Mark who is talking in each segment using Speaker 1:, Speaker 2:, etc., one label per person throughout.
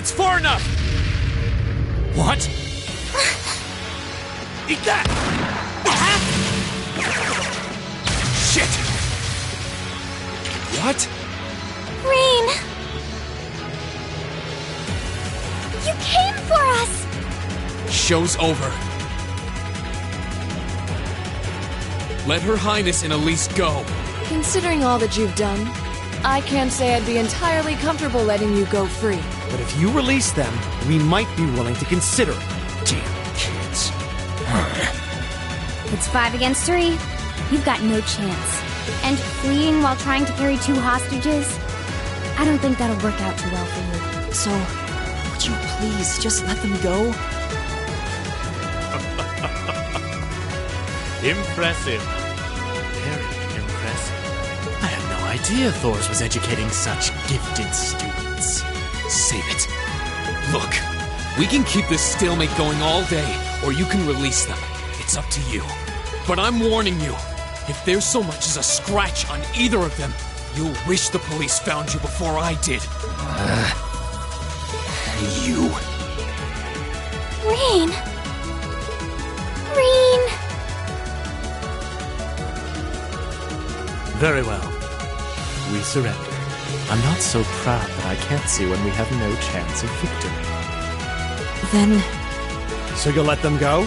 Speaker 1: That's far enough! What? Eat that! Shit! What?
Speaker 2: Rain! You came for us!
Speaker 1: Show's over. Let Her Highness and Elise go.
Speaker 3: Considering all that you've done, I can't say I'd be entirely comfortable letting you go free.
Speaker 4: But if you release them, we might be willing to consider it.
Speaker 1: Damn kids.
Speaker 2: It's 5 against 3. You've got no chance. And fleeing while trying to carry 2 hostages? I don't think that'll work out too well for you.
Speaker 5: So, would you please just let them go?
Speaker 6: Impressive. Very impressive. I had no idea Thors was educating such gifted students.
Speaker 1: Save it. Look, we can keep this stalemate going all day, or you can release them. It's up to you. But I'm warning you, if there's so much as a scratch on either of them, you'll wish the police found you before I did. You.
Speaker 2: Rain! Rain!
Speaker 6: Very well. We surrender. I'm not so proud that I can't see when we have no chance of victory.
Speaker 5: Then,
Speaker 4: So you'll let them go?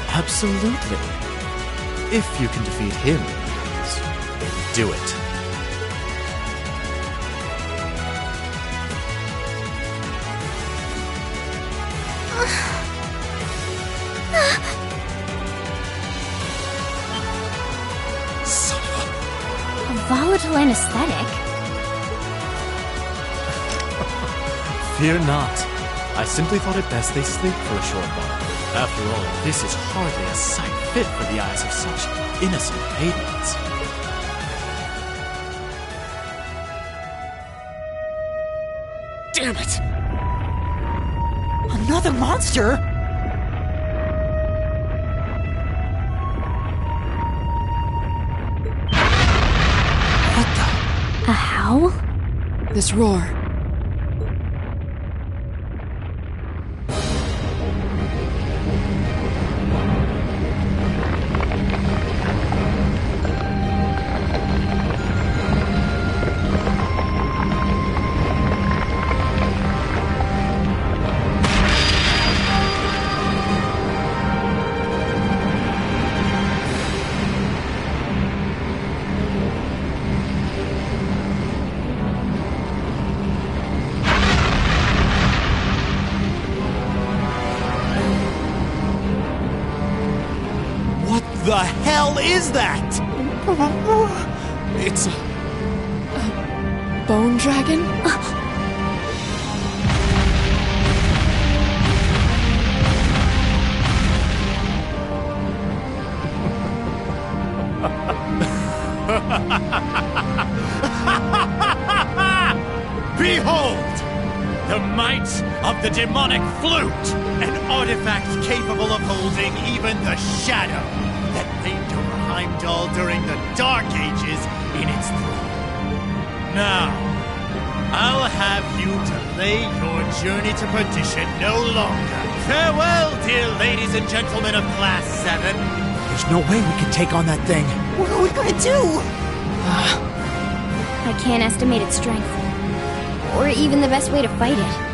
Speaker 6: Absolutely. If you can defeat him, do it.
Speaker 1: Son of
Speaker 2: A volatile anesthetic?
Speaker 6: Fear not. I simply thought it best they sleep for a short while. After all, this is hardly a sight fit for the eyes of such innocent maidens.
Speaker 1: Damn it!
Speaker 5: another monster? What the?
Speaker 2: A howl?
Speaker 3: This roar.
Speaker 4: What the hell is that?
Speaker 1: It's a...
Speaker 3: Bone dragon?
Speaker 6: Behold! The might of the demonic flute! An artifact capable of holding even the shadow that reigned over Heimdall during the Dark Ages in its throne. Now, I'll have you delay your journey to perdition no longer. Farewell, dear ladies and gentlemen of Class 7.
Speaker 4: There's no way we can take on that thing.
Speaker 5: What are we gonna do?
Speaker 2: I can't estimate its strength. Or even the best way to fight it.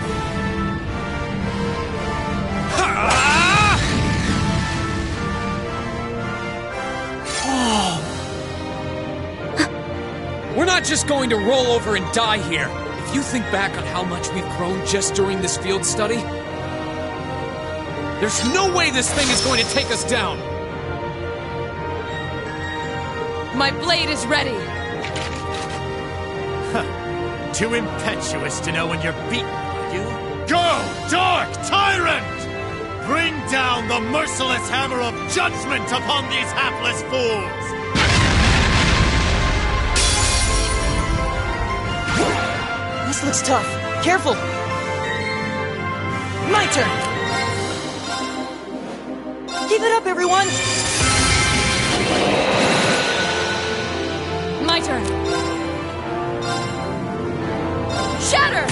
Speaker 1: We're not just going to roll over and die here. If you think back on how much we've grown just during this field study, there's no way this thing is going to take us down.
Speaker 3: My blade is ready.
Speaker 6: Too impetuous to know when you're beaten, are you? Go, Dark Tyrant! Bring down the merciless hammer of judgment upon these hapless fools!
Speaker 5: This looks tough. Careful! My turn! Give it up, everyone!
Speaker 3: My turn. Shatter!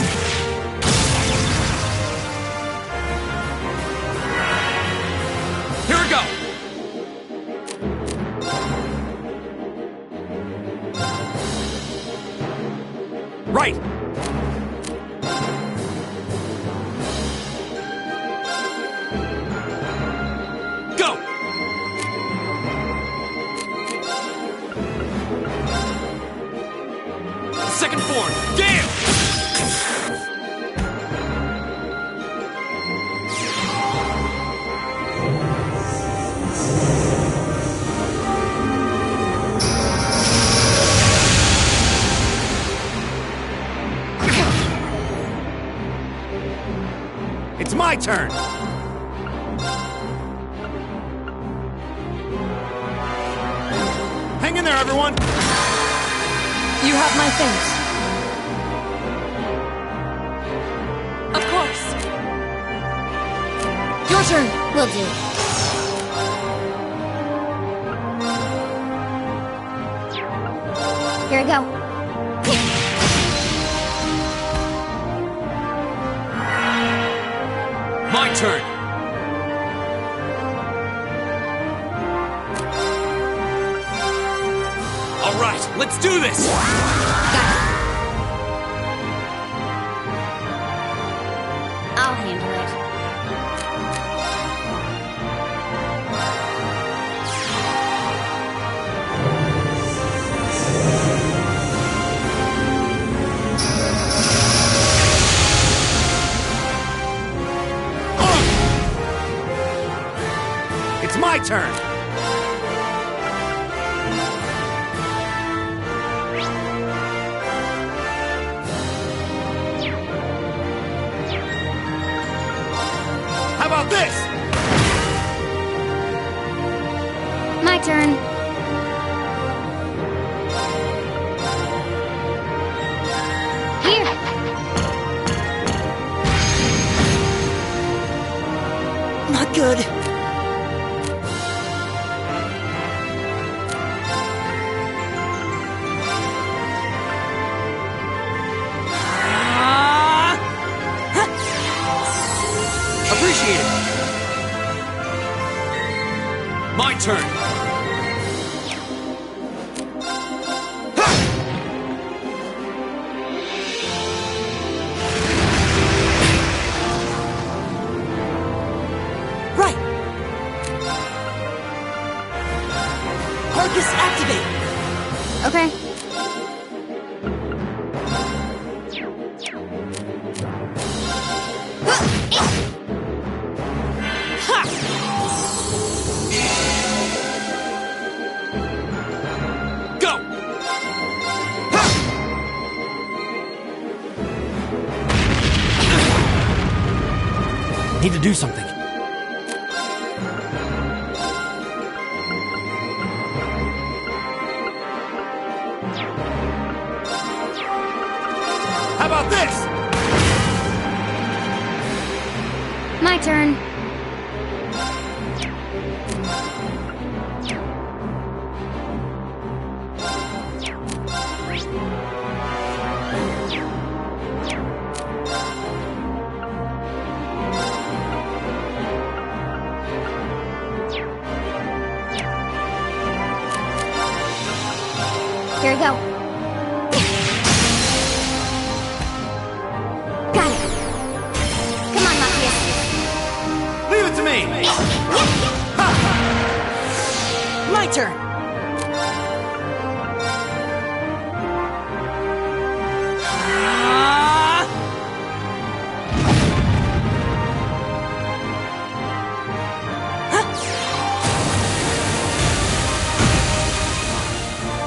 Speaker 4: turn! Hang in there, everyone!
Speaker 3: You have my thanks. Of course. Your turn.
Speaker 2: Will do. Here I go.
Speaker 1: My turn! All right, let's do this!
Speaker 2: I'll handle it.
Speaker 4: It's my turn! How about this?
Speaker 2: My turn. Here.
Speaker 5: Not good.
Speaker 4: Appreciate it!
Speaker 1: My turn!
Speaker 5: Right. Arcus activate.
Speaker 2: Okay.
Speaker 1: Go!
Speaker 4: Need to do something. How about this?
Speaker 2: My turn. Here we go. Got it. Come on, Matthias.
Speaker 4: Leave it to me!
Speaker 5: My turn.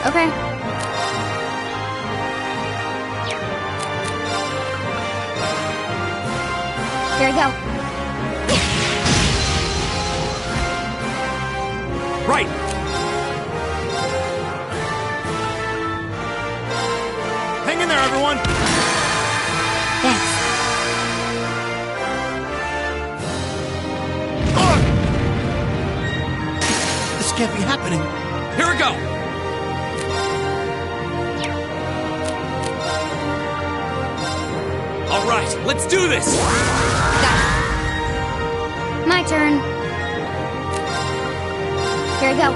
Speaker 2: Okay. Here we go.
Speaker 4: Right! Hang in there, everyone!
Speaker 2: Thanks.
Speaker 4: This can't be happening.
Speaker 1: Here we go! All right, let's do this!
Speaker 2: My turn. Here we go.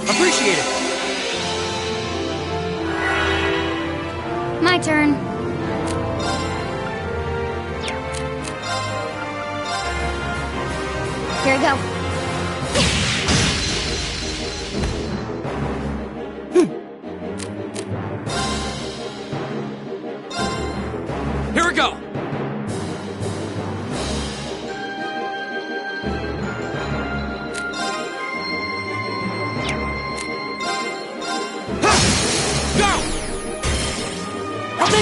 Speaker 4: Appreciate it!
Speaker 2: My turn. Here we go.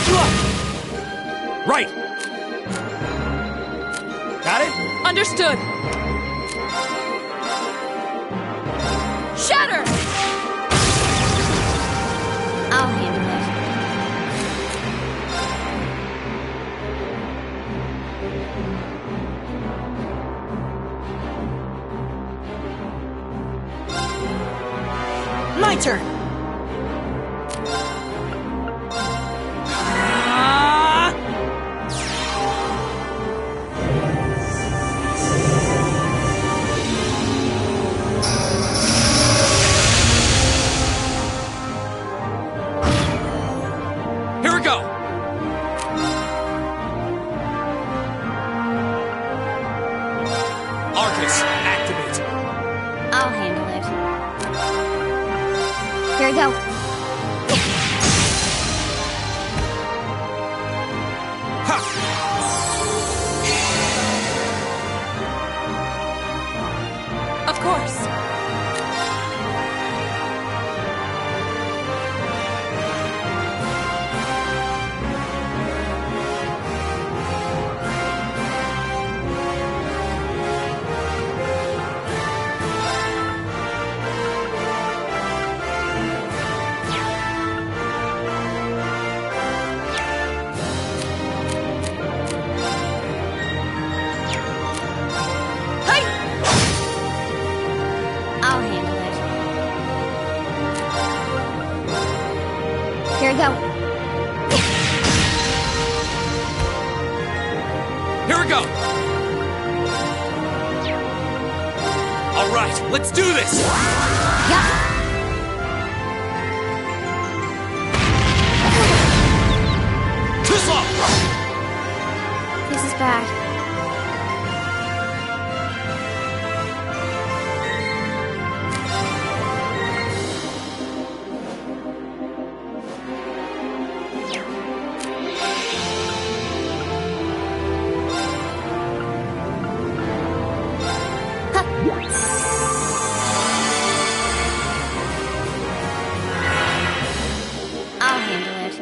Speaker 5: pick you up!
Speaker 1: Right! Got it?
Speaker 3: Understood. Shatter!
Speaker 2: I'll handle it.
Speaker 5: My turn!
Speaker 1: Here we go! Arcus, activate.
Speaker 2: I'll handle it. Here we go.
Speaker 3: Of course. Hey!
Speaker 2: I'll handle it. Here we go.
Speaker 1: Here we go! Alright, let's do this!
Speaker 2: Yup.
Speaker 1: Too slow!
Speaker 2: This is bad. I'll handle it.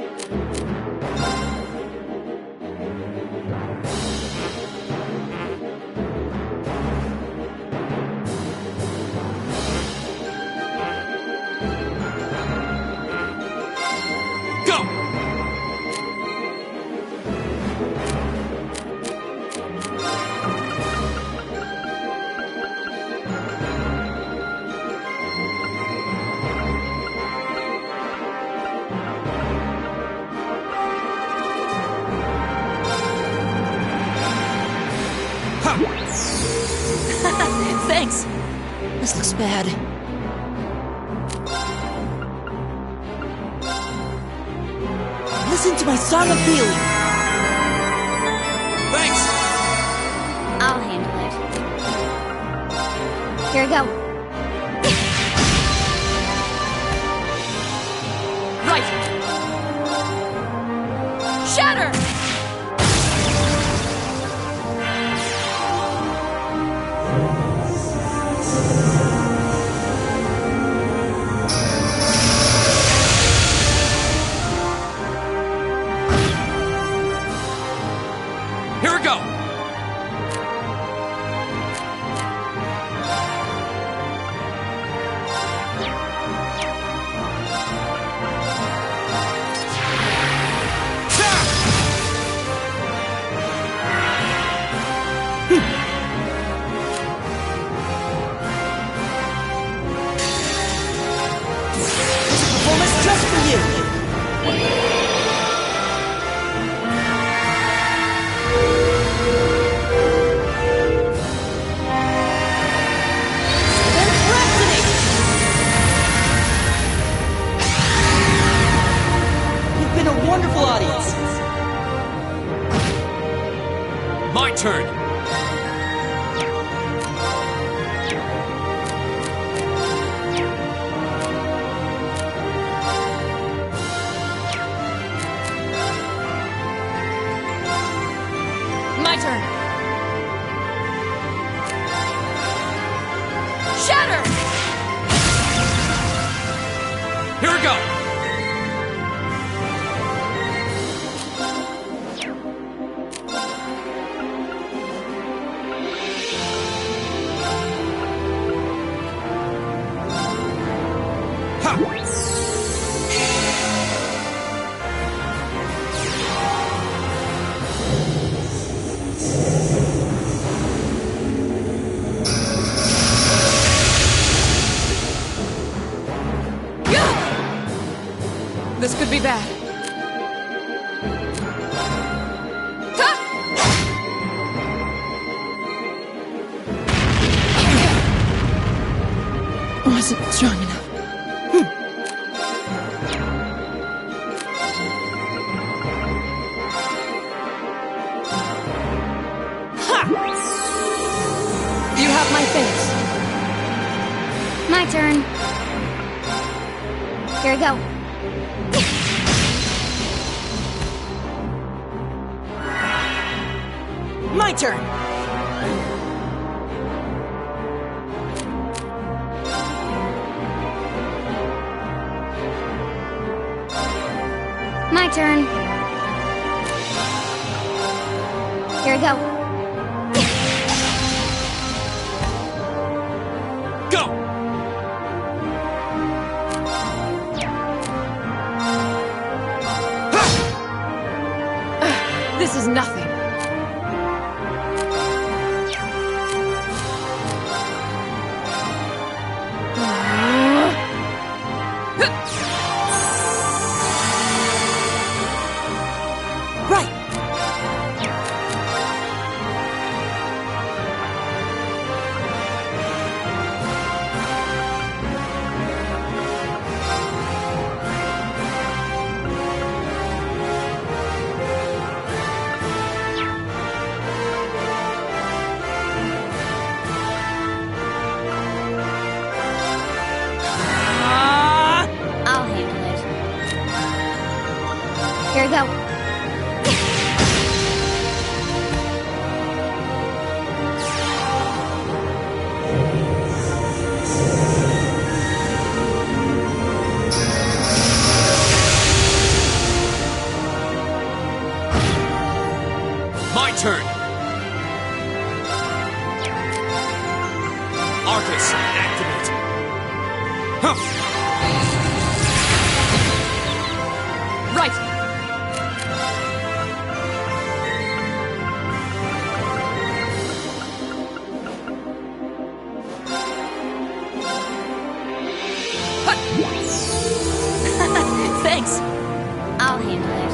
Speaker 1: Go!
Speaker 5: Thanks! This looks bad. Listen to my song of healing!
Speaker 1: Thanks!
Speaker 2: I'll handle it. Here we go.
Speaker 3: Right! Shatter!
Speaker 1: Here we go!
Speaker 5: Performance just for you! You've been a wonderful audience!
Speaker 1: My turn!
Speaker 3: My turn. Shatter!
Speaker 1: Here we go!
Speaker 3: This could be bad. Wasn't strong enough. You have my face.
Speaker 2: My turn. Here we go.
Speaker 5: My turn!
Speaker 2: My turn. Here we go.
Speaker 1: Go!
Speaker 3: This is nothing.
Speaker 5: Right!
Speaker 2: I'll handle it. Here we go.
Speaker 1: My turn! Arcus, activate! Huh.
Speaker 3: Right.
Speaker 5: Thanks!
Speaker 2: I'll handle it.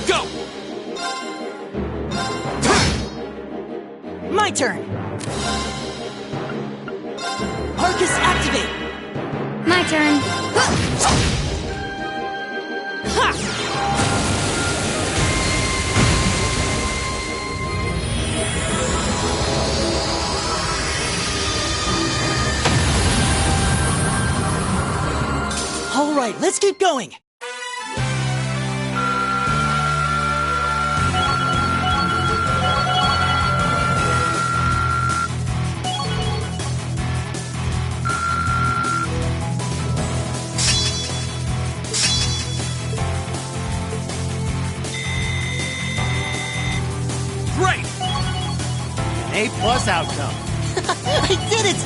Speaker 1: Go!
Speaker 5: My turn! Arcus, activate!
Speaker 2: My turn.
Speaker 5: All right, let's keep going!
Speaker 1: Great!
Speaker 6: A+ outcome.
Speaker 5: I did it!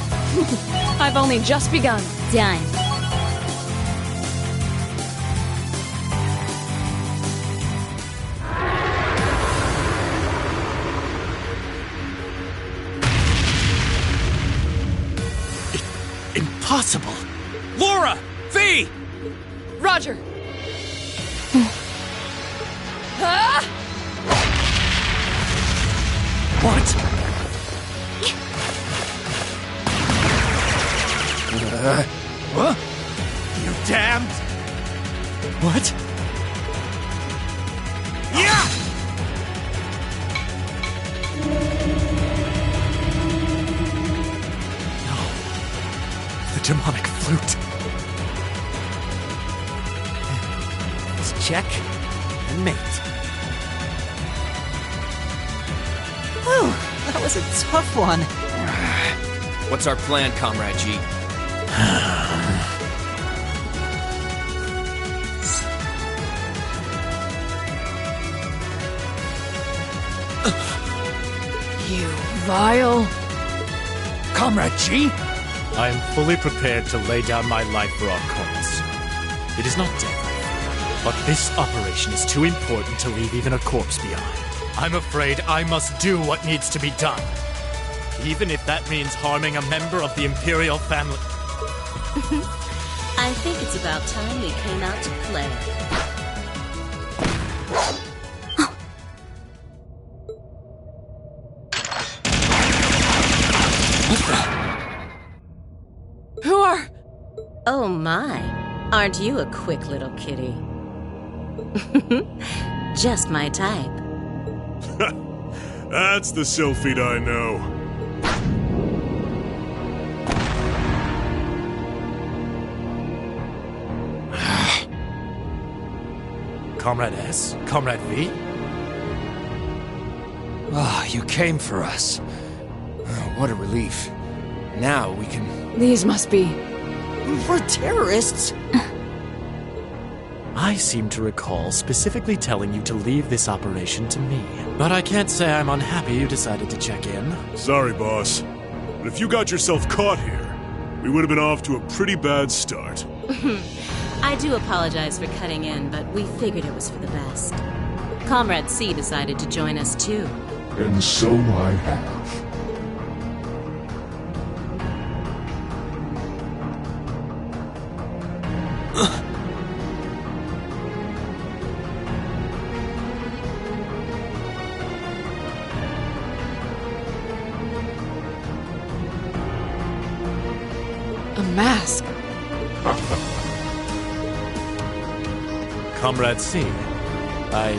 Speaker 3: I've only just begun.
Speaker 2: Done.
Speaker 6: Impossible.
Speaker 1: Laura! V!
Speaker 3: Roger. Ah!
Speaker 6: What? What? You damned! What? Yeah! No. The demonic flute.
Speaker 4: Let's check and mate.
Speaker 5: Whew, that was a tough one.
Speaker 1: What's our plan, Comrade G?
Speaker 3: You vile.
Speaker 6: Comrade G? I am fully prepared to lay down my life for our cause. It is not deadly, but this operation is too important to leave even a corpse behind. I'm afraid I must do what needs to be done. Even if that means harming a member of the Imperial family.
Speaker 7: I think it's about time we came out to play.
Speaker 3: Who are...
Speaker 7: Oh my, aren't you a quick little kitty? Just my type.
Speaker 8: That's the Sylphid I know.
Speaker 6: Comrade S? Comrade V?
Speaker 4: Ah, you came for us. Oh, what a relief. Now we can...
Speaker 3: These must be...
Speaker 5: We're terrorists!
Speaker 6: I seem to recall specifically telling you to leave this operation to me. But I can't say I'm unhappy you decided to check in.
Speaker 8: Sorry, boss. But if you got yourself caught here, we would have been off to a pretty bad start.
Speaker 7: I do apologize for cutting in, but we figured it was for the best. Comrade C decided to join us too.
Speaker 9: And so I have.
Speaker 3: a mask.
Speaker 6: Comrade C, I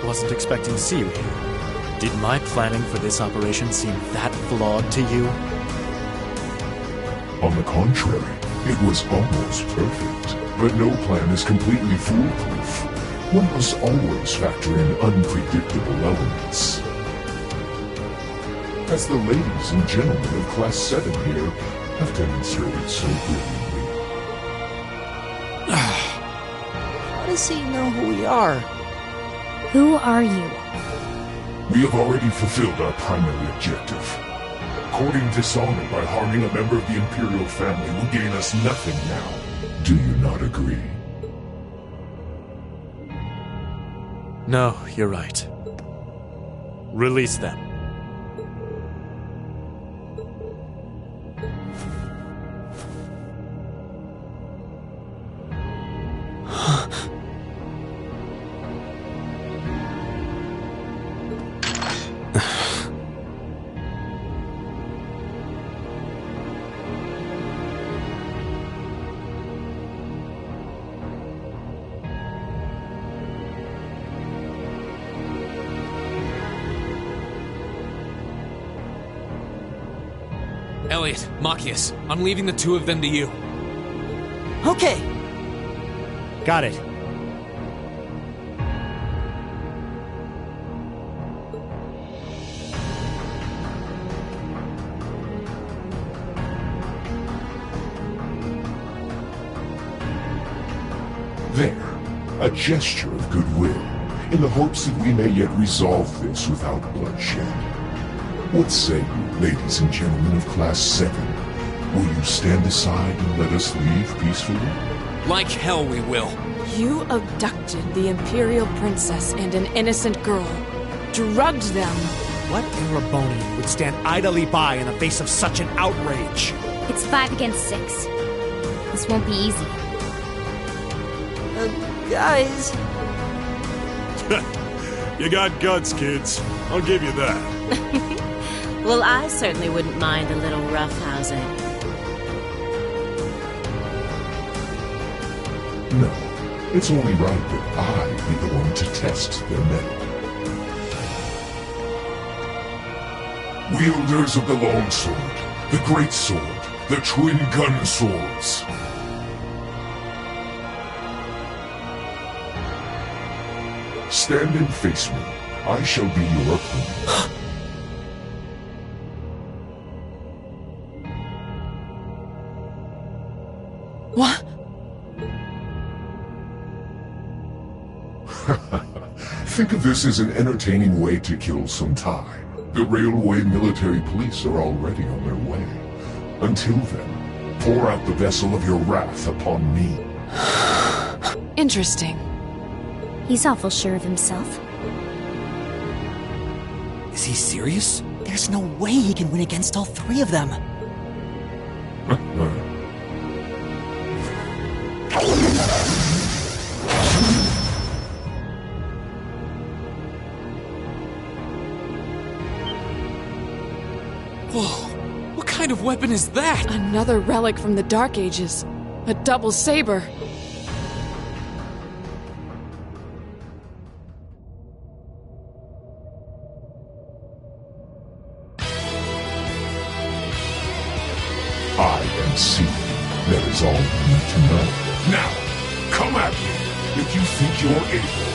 Speaker 6: wasn't expecting to see you here. Did my planning for this operation seem that flawed to you?
Speaker 9: On the contrary, it was almost perfect. But no plan is completely foolproof. One must always factor in unpredictable elements. As the ladies and gentlemen of Class 7 here have demonstrated so brilliantly.
Speaker 5: How does he know who we are?
Speaker 2: Who are you?
Speaker 9: We have already fulfilled our primary objective. Courting dishonor by harming a member of the Imperial family will gain us nothing now. Do you not agree?
Speaker 6: No, you're right. Release them.
Speaker 1: Elliot, Machias, I'm leaving the two of them to you.
Speaker 5: Okay.
Speaker 4: Got it.
Speaker 9: There, a gesture of goodwill, in the hopes that we may yet resolve this without bloodshed. What say you, ladies and gentlemen of Class 7? Will you stand aside and let us leave peacefully?
Speaker 1: Like hell we will.
Speaker 3: You abducted the Imperial Princess and an innocent girl. Drugged them.
Speaker 4: What Erebonian would stand idly by in the face of such an outrage?
Speaker 2: It's 5 against 6. This won't be easy.
Speaker 5: Guys.
Speaker 8: You got guts, kids. I'll give you that.
Speaker 7: Well, I certainly wouldn't mind a little roughhousing.
Speaker 9: No, it's only right that I be the one to test their mettle. Wielders of the longsword, the great sword, the twin gun swords. Stand and face me. I shall be your opponent.
Speaker 3: What?
Speaker 9: Think of this as an entertaining way to kill some time. The railway military police are already on their way. Until then, pour out the vessel of your wrath upon me.
Speaker 3: Interesting.
Speaker 2: He's awful sure of himself.
Speaker 4: Is he serious?
Speaker 5: There's no way he can win against all three of them.
Speaker 1: Whoa! What kind of weapon is that?
Speaker 3: Another relic from the Dark Ages. A double saber.
Speaker 9: I am C. That is all you need to know. Now, come at me if you think you're able.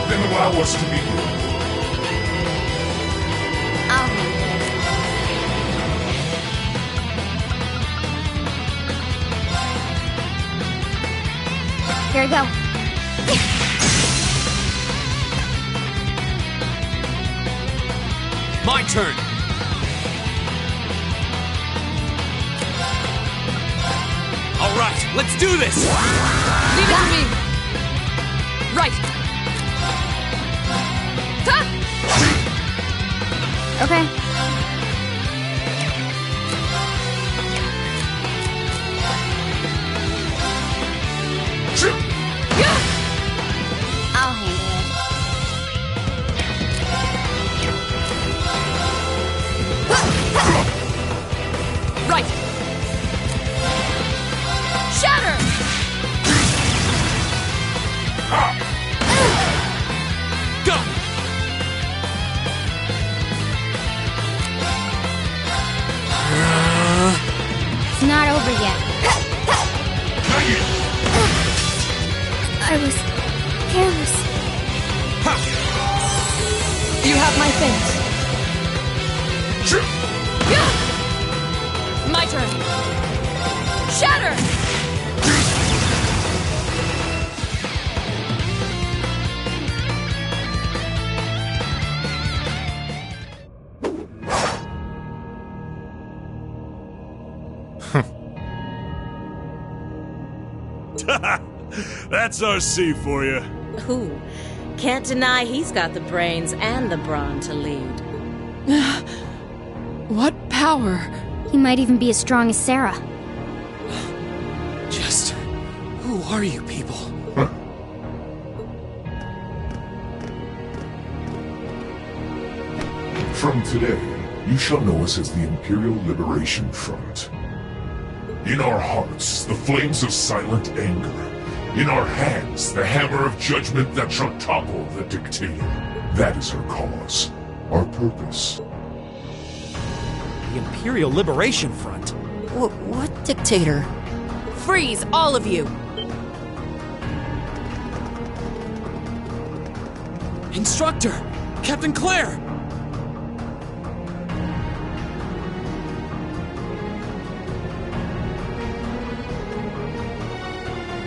Speaker 9: Then allow us to begin.
Speaker 2: I'll handle it. Here we go.
Speaker 1: My turn! Alright, let's do this!
Speaker 3: Leave it to me! Right! Ha!
Speaker 2: Okay. I'll handle it.
Speaker 3: Right! Shatter!
Speaker 1: Go!
Speaker 2: It's not over yet. I was careless.
Speaker 3: You have my thanks. My turn. Shatter!
Speaker 8: That's our C for you.
Speaker 7: Ooh, can't deny he's got the brains and the brawn to lead.
Speaker 3: What power?
Speaker 2: He might even be as strong as Sarah.
Speaker 1: Just... who are you people?
Speaker 9: From today, you shall know us as the Imperial Liberation Front. In our hearts, the flames of silent anger. In our hands, the hammer of judgment that shall topple the dictator. That is our cause, our purpose.
Speaker 6: The Imperial Liberation Front?
Speaker 5: What dictator?
Speaker 3: Freeze, all of you!
Speaker 1: Instructor! Captain Claire!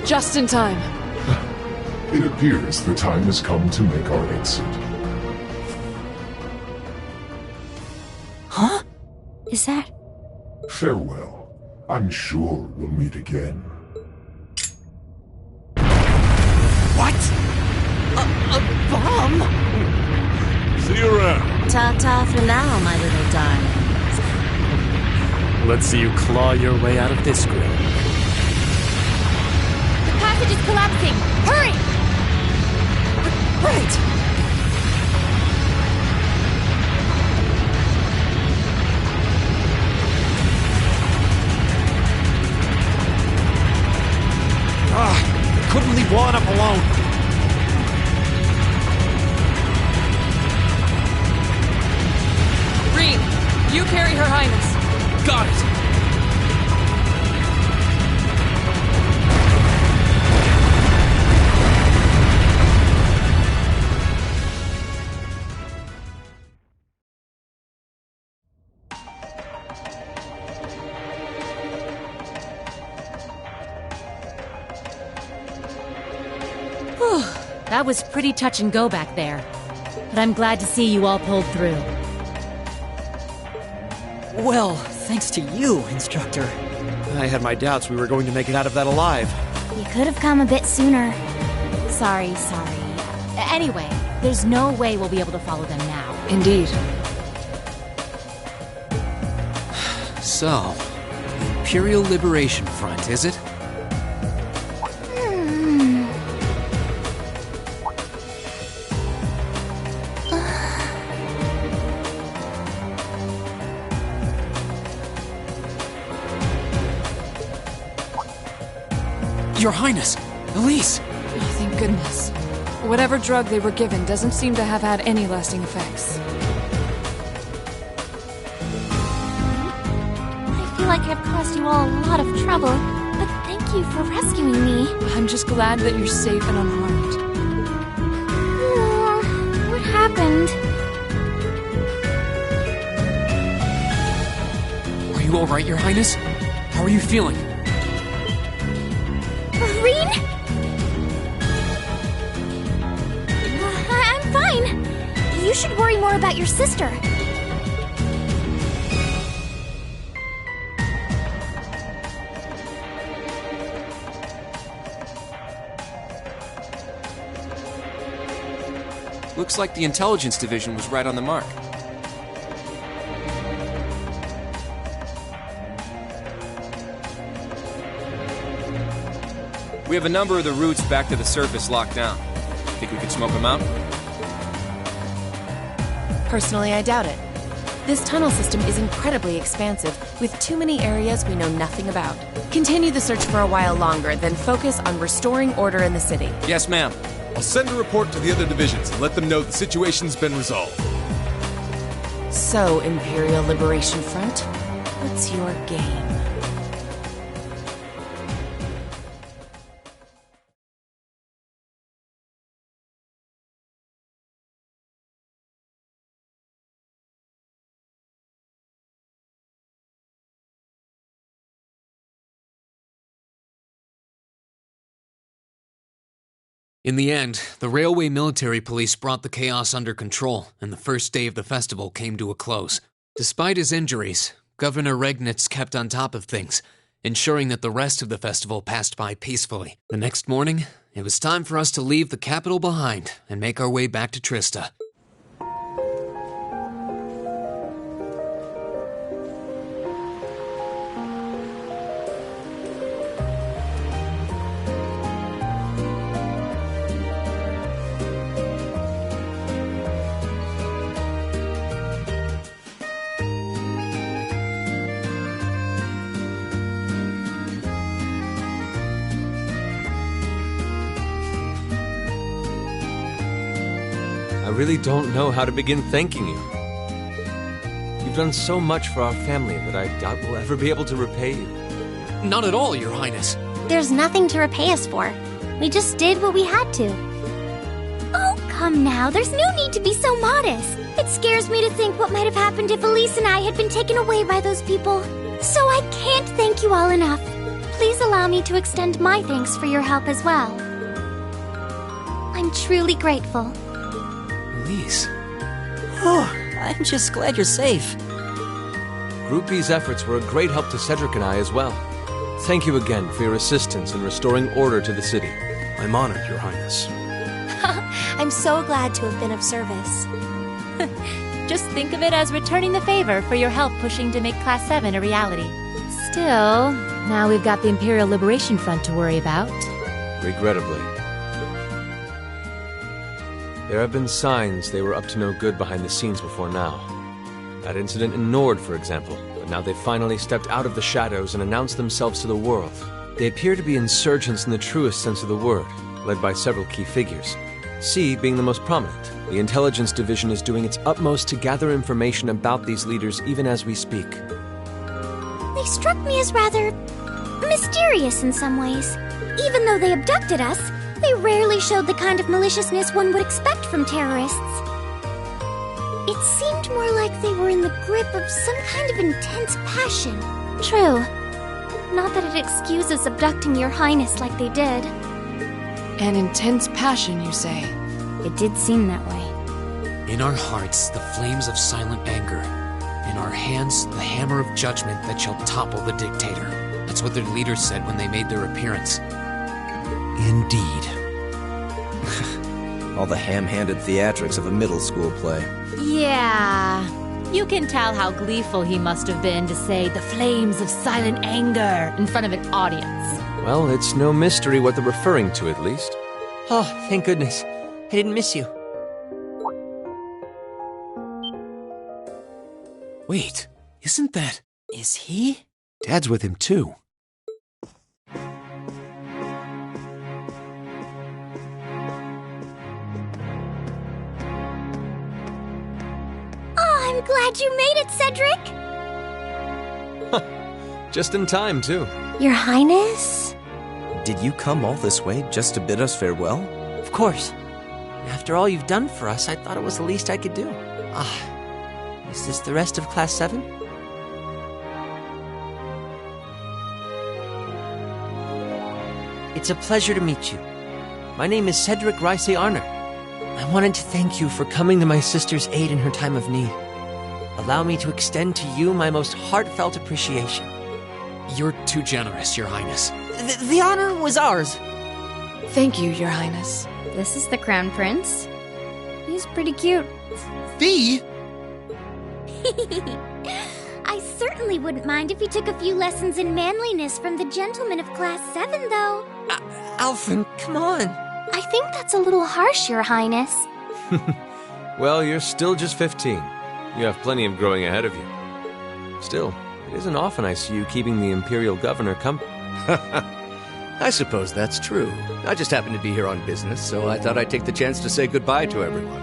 Speaker 3: Just in time.
Speaker 9: It appears the time has come to make our exit.
Speaker 5: Huh?
Speaker 2: Is that...
Speaker 9: Farewell. I'm sure we'll meet again.
Speaker 5: What? A bomb?
Speaker 8: See you around.
Speaker 7: Ta-ta for now, my little darling.
Speaker 6: Let's see you claw your way out of this grave.
Speaker 2: The passage is collapsing! Hurry!
Speaker 5: Right!
Speaker 6: Couldn't leave Juan up alone.
Speaker 3: Reed, you carry Her Highness.
Speaker 1: Got it!
Speaker 7: That was pretty touch and go back there. But I'm glad to see you all pulled through.
Speaker 5: Well, thanks to you, Instructor.
Speaker 6: I had my doubts we were going to make it out of that alive.
Speaker 2: You could have come a bit sooner. Sorry. Anyway, There's no way we'll be able to follow them now.
Speaker 3: Indeed.
Speaker 1: So, the Imperial Liberation Front, is it? Your Highness! Elise!
Speaker 3: Oh, thank goodness. Whatever drug they were given doesn't seem to have had any lasting effects.
Speaker 2: I feel like I've caused you all a lot of trouble, but thank you for rescuing me.
Speaker 3: I'm just glad that you're safe and unharmed.
Speaker 2: What happened?
Speaker 1: Are you alright, Your Highness? How are you feeling?
Speaker 2: Rean? I'm fine. You should worry more about your sister.
Speaker 4: Looks like the intelligence division was right on the mark. We have a number of the routes back to the surface locked down. Think we could smoke them out?
Speaker 5: Personally, I doubt it. This tunnel system is incredibly expansive, with too many areas we know nothing about. Continue the search for a while longer, then focus on restoring order in the city.
Speaker 4: Yes, ma'am.
Speaker 10: I'll send a report to the other divisions and let them know the situation's been resolved.
Speaker 5: So, Imperial Liberation Front, what's your game?
Speaker 1: In the end, the Railway Military Police brought the chaos under control, and the first day of the festival came to a close. Despite his injuries, Governor Regnitz kept on top of things, ensuring that the rest of the festival passed by peacefully. The next morning, it was time for us to leave the capital behind and make our way back to Trista.
Speaker 11: I really don't know how to begin thanking you. You've done so much for our family that I doubt we'll ever be able to repay you.
Speaker 1: Not at all, Your Highness.
Speaker 2: There's nothing to repay us for. We just did what we had to. Oh, come now. There's no need to be so modest. It scares me to think what might have happened if Elise and I had been taken away by those people. So I can't thank you all enough. Please allow me to extend my thanks for your help as well. I'm truly grateful.
Speaker 1: Elise.
Speaker 5: Oh, I'm just glad you're safe.
Speaker 11: Group B's efforts were a great help to Cedric and I as well. Thank you again for your assistance in restoring order to the city.
Speaker 4: I'm honored, Your Highness.
Speaker 2: I'm so glad to have been of service.
Speaker 12: Just think of it as returning the favor for your help pushing to make Class 7 a reality. Still, now we've got the Imperial Liberation Front to worry about.
Speaker 11: Regrettably. There have been signs they were up to no good behind the scenes before now. That incident in Nord, for example, but now they've finally stepped out of the shadows and announced themselves to the world. They appear to be insurgents in the truest sense of the word, led by several key figures. C being the most prominent. The intelligence division is doing its utmost to gather information about these leaders even as we speak.
Speaker 2: They struck me as rather mysterious in some ways. Even though they abducted us, they rarely showed the kind of maliciousness one would expect from terrorists. It seemed more like they were in the grip of some kind of intense passion. True. Not that it excuses abducting your highness like they did.
Speaker 3: An intense passion, you say?
Speaker 2: It did seem that way.
Speaker 1: In our hearts, the flames of silent anger. In our hands, the hammer of judgment that shall topple the dictator. That's what their leaders said when they made their appearance.
Speaker 4: Indeed.
Speaker 13: All the ham-handed theatrics of a middle school play.
Speaker 12: Yeah. You can tell how gleeful he must have been to say the flames of silent anger in front of an audience.
Speaker 11: Well, it's no mystery what they're referring to, at least.
Speaker 4: Oh, thank goodness. I didn't miss you.
Speaker 1: Wait, isn't that...
Speaker 4: Is he? Dad's with him, too.
Speaker 2: Oh, I'm glad you made it, Cedric!
Speaker 11: Just in time, too.
Speaker 2: Your Highness?
Speaker 13: Did you come all this way just to bid us farewell?
Speaker 4: Of course. After all you've done for us, I thought it was the least I could do. Is this the rest of Class 7? It's a pleasure to meet you. My name is Cedric Rice Arner. I wanted to thank you for coming to my sister's aid in her time of need. Allow me to extend to you my most heartfelt appreciation.
Speaker 1: You're too generous, Your Highness.
Speaker 4: The honor was ours.
Speaker 3: Thank you, Your Highness.
Speaker 2: This is the Crown Prince. He's pretty cute.
Speaker 6: Fee?
Speaker 2: I certainly wouldn't mind if he took a few lessons in manliness from the gentlemen of Class 7, though.
Speaker 4: Alphen, come on.
Speaker 2: I think that's a little harsh, Your Highness.
Speaker 11: Well, you're still just 15. You have plenty of growing ahead of you. Still, it isn't often I see you keeping the Imperial Governor company.
Speaker 14: I suppose that's true. I just happened to be here on business, so I thought I'd take the chance to say goodbye to everyone.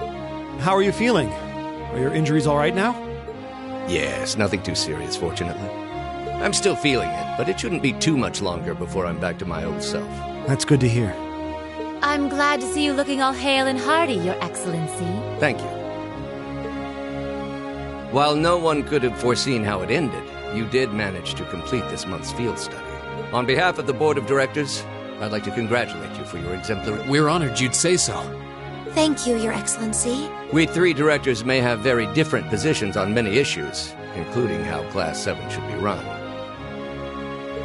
Speaker 6: How are you feeling? Are your injuries all right now?
Speaker 14: Yes, nothing too serious, fortunately. I'm still feeling it, but it shouldn't be too much longer before I'm back to my old self.
Speaker 6: That's good to hear.
Speaker 12: I'm glad to see you looking all hale and hearty, Your Excellency.
Speaker 14: Thank you. While no one could have foreseen how it ended, you did manage to complete this month's field study. On behalf of the Board of Directors, I'd like to congratulate you for your exemplary...
Speaker 1: We're honored you'd say so.
Speaker 2: Thank you, Your Excellency.
Speaker 14: We three directors may have very different positions on many issues, including how Class 7 should be run.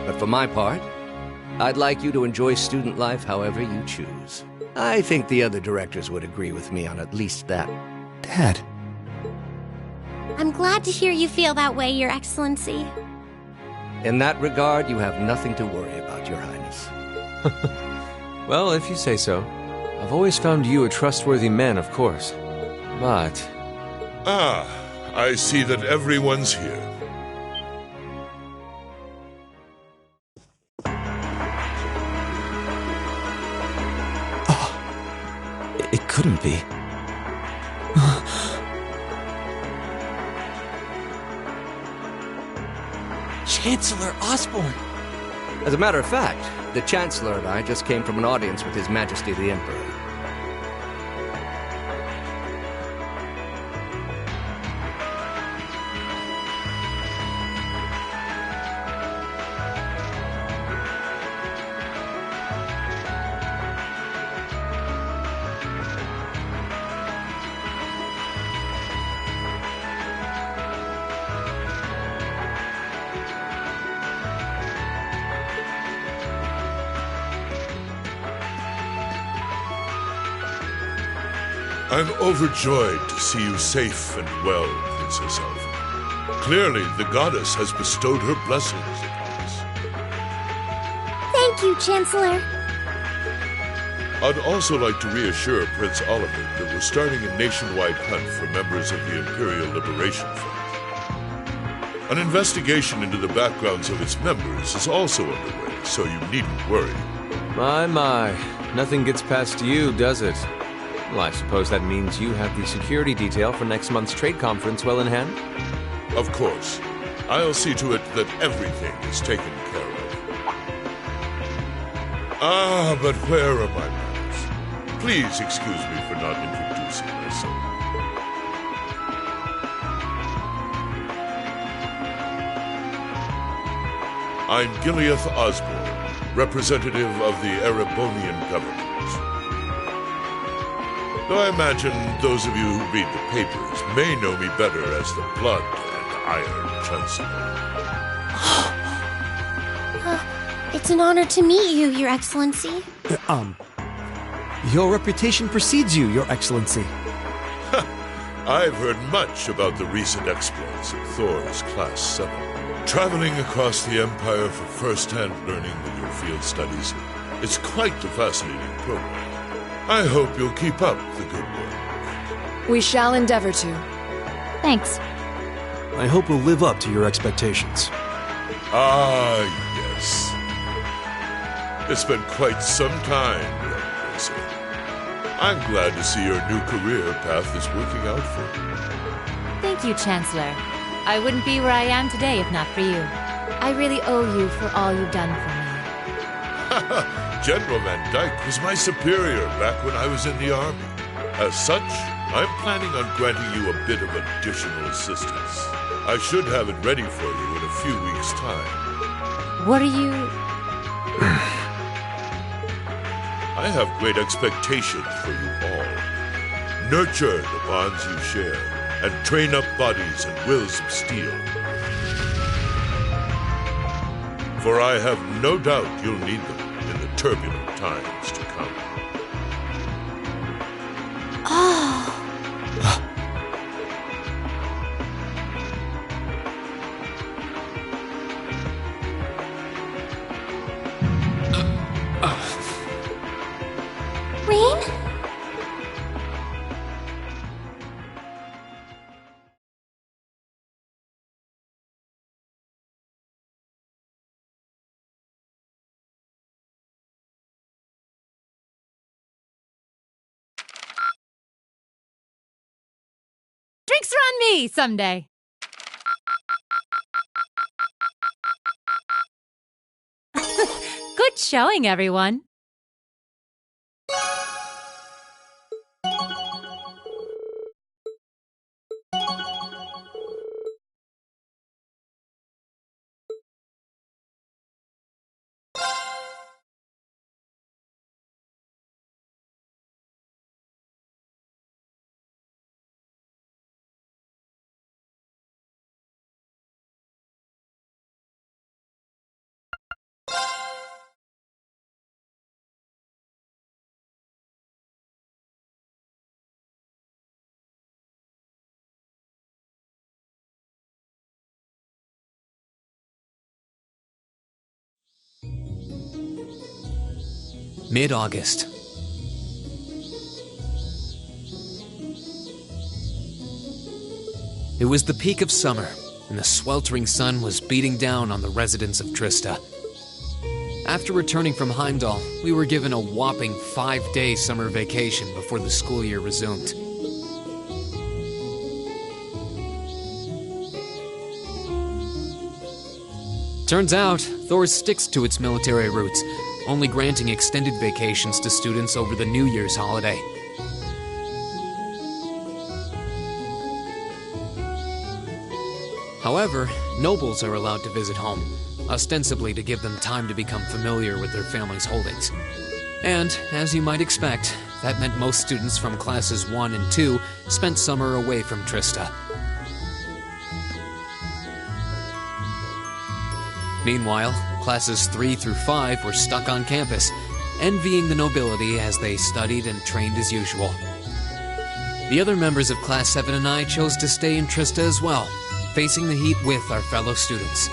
Speaker 14: But for my part, I'd like you to enjoy student life however you choose. I think the other directors would agree with me on at least that.
Speaker 6: Dad.
Speaker 2: I'm glad to hear you feel that way, Your Excellency.
Speaker 14: In that regard, you have nothing to worry about, Your Highness.
Speaker 11: Well, if you say so. I've always found you a trustworthy man, of course. But...
Speaker 9: Ah, I see that everyone's here.
Speaker 13: It couldn't be.
Speaker 4: Chancellor Osborne!
Speaker 14: As a matter of fact, the Chancellor and I just came from an audience with His Majesty the Emperor.
Speaker 9: I'm overjoyed to see you safe and well, Princess Alphen. Clearly, the goddess has bestowed her blessings upon us.
Speaker 2: Thank you, Chancellor.
Speaker 9: I'd also like to reassure Prince Oliver that we're starting a nationwide hunt for members of the Imperial Liberation Front. An investigation into the backgrounds of its members is also underway, so you needn't worry.
Speaker 11: My. Nothing gets past you, does it? Well, I suppose that means you have the security detail for next month's trade conference well in hand?
Speaker 9: Of course. I'll see to it that everything is taken care of. Ah, but where are my manners? Please excuse me for not introducing myself. I'm Gileath Osborne, representative of the Erebonian government. Though I imagine those of you who read the papers may know me better as the Blood and Iron Chancellor.
Speaker 2: It's an honor to meet you, Your Excellency.
Speaker 15: Your reputation precedes you, Your Excellency.
Speaker 16: I've heard much about the recent exploits of Thor's Class 7. Traveling across the Empire for first-hand learning with your field studies, it's quite the fascinating program. I hope you'll keep up the good work.
Speaker 3: We shall endeavor to.
Speaker 12: Thanks.
Speaker 15: I hope we'll live up to your expectations.
Speaker 16: Ah, yes. It's been quite some time, young Gracie. I'm glad to see your new career path is working out for you.
Speaker 12: Thank you, Chancellor. I wouldn't be where I am today if not for you. I really owe you for all you've done for me.
Speaker 16: General Van Dyke was my superior back when I was in the Army. As such, I'm planning on granting you a bit of additional assistance. I should have it ready for you in a few weeks' time.
Speaker 12: What are you...
Speaker 16: I have great expectations for you all. Nurture the bonds you share, and train up bodies and wills of steel. For I have no doubt you'll need them in the turbulent times to come.
Speaker 2: Rain?
Speaker 12: Drinks are on me someday. Good showing, everyone.
Speaker 1: Mid-August. It was the peak of summer, and the sweltering sun was beating down on the residents of Trista. After returning from Heimdall, we were given a whopping 5-day summer vacation before the school year resumed. Turns out, Thor sticks to its military roots, only granting extended vacations to students over the New Year's holiday. However, nobles are allowed to visit home, ostensibly to give them time to become familiar with their family's holdings. And, as you might expect, that meant most students from classes 1 and 2 spent summer away from Trista. Meanwhile, classes 3 through 5 were stuck on campus, envying the nobility as they studied and trained as usual. The other members of Class 7 and I chose to stay in Trista as well, facing the heat with our fellow students.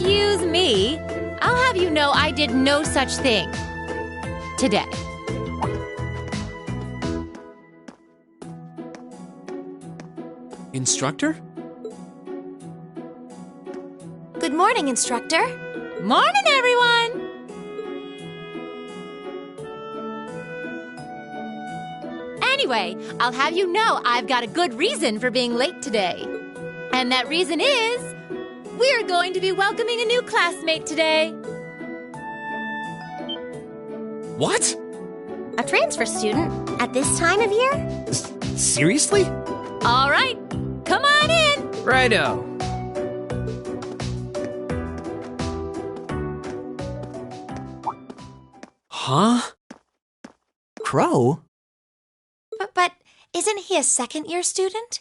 Speaker 12: Excuse me. I'll have you know I did no such thing. Today.
Speaker 1: Instructor?
Speaker 2: Good morning, Instructor.
Speaker 12: Morning, everyone! Anyway, I'll have you know I've got a good reason for being late today. And that reason is, we're going to be welcoming a new classmate today.
Speaker 1: What?
Speaker 2: A transfer student at this time of year?
Speaker 13: Seriously?
Speaker 12: All right, come on in.
Speaker 13: Righto.
Speaker 1: Huh?
Speaker 13: Crow?
Speaker 2: But isn't he a second-year student?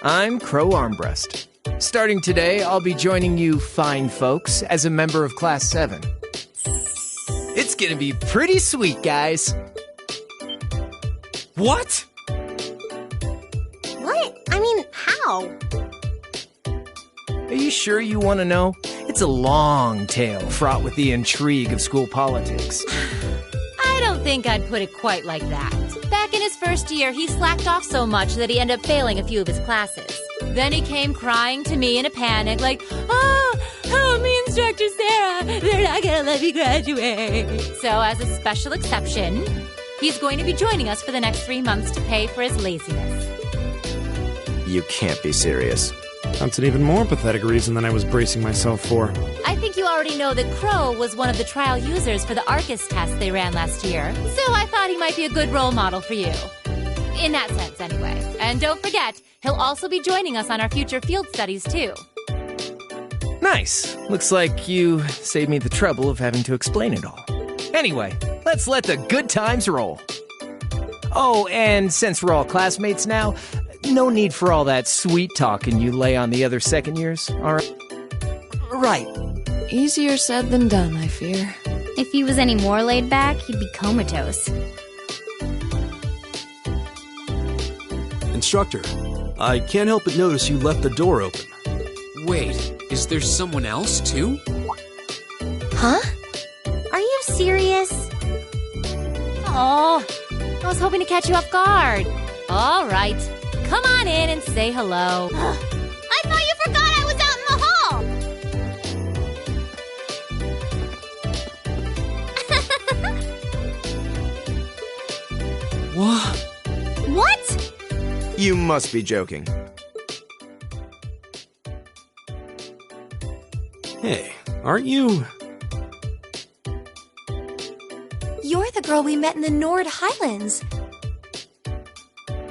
Speaker 17: I'm Crow Armbrust. Starting today, I'll be joining you fine folks as a member of Class 7. It's gonna be pretty sweet, guys.
Speaker 1: What?
Speaker 2: What? I mean, how?
Speaker 17: Are you sure you want to know? It's a long tale fraught with the intrigue of school politics.
Speaker 12: I don't think I'd put it quite like that. Back in his first year, he slacked off so much that he ended up failing a few of his classes. Then he came crying to me in a panic like, oh, me, Instructor Sarah, they're not gonna let me graduate. So as a special exception, he's going to be joining us for the next 3 months to pay for his laziness.
Speaker 13: You can't be serious.
Speaker 18: That's an even more pathetic reason than I was bracing myself for.
Speaker 12: I think you already know that Crow was one of the trial users for the Arcus test they ran last year, so I thought he might be a good role model for you. In that sense, anyway. And don't forget, he'll also be joining us on our future field studies, too.
Speaker 17: Nice. Looks like you saved me the trouble of having to explain it all. Anyway, let's let the good times roll. Oh, and since we're all classmates now, no need for all that sweet talking you lay on the other second years, all right?
Speaker 3: Right. Easier said than done, I fear.
Speaker 2: If he was any more laid back, he'd be comatose.
Speaker 15: Instructor, I can't help but notice you left the door open.
Speaker 1: Wait, is there someone else, too?
Speaker 2: Huh? Are you serious?
Speaker 12: Oh, I was hoping to catch you off guard. All right, come on in and say hello.
Speaker 2: I thought you forgot I was out in the hall!
Speaker 1: What?
Speaker 2: What?
Speaker 13: You must be joking.
Speaker 15: Hey, aren't you...
Speaker 2: You're the girl we met in the Nord Highlands.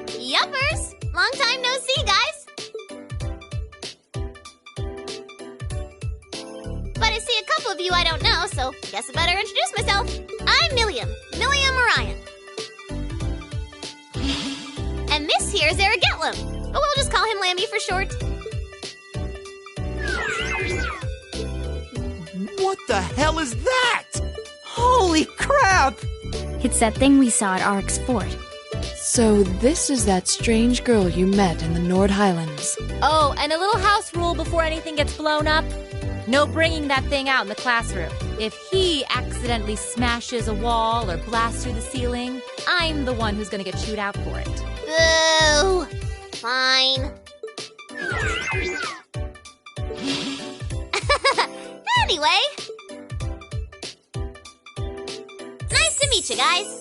Speaker 19: Yuppers! Long time no see, guys! But I see a couple of you I don't know, so guess I better introduce myself. I'm Milliam Orion. And this here is Eric Getlam, but we'll just call him Lammy for short.
Speaker 17: What the hell is that? Holy crap!
Speaker 2: It's that thing we saw at Ark's fort.
Speaker 3: So this is that strange girl you met in the Nord Highlands.
Speaker 12: Oh, and a little house rule before anything gets blown up. No bringing that thing out in the classroom. If he accidentally smashes a wall or blasts through the ceiling, I'm the one who's gonna get chewed out for it.
Speaker 19: Boo! Fine. Anyway. Nice to meet you guys.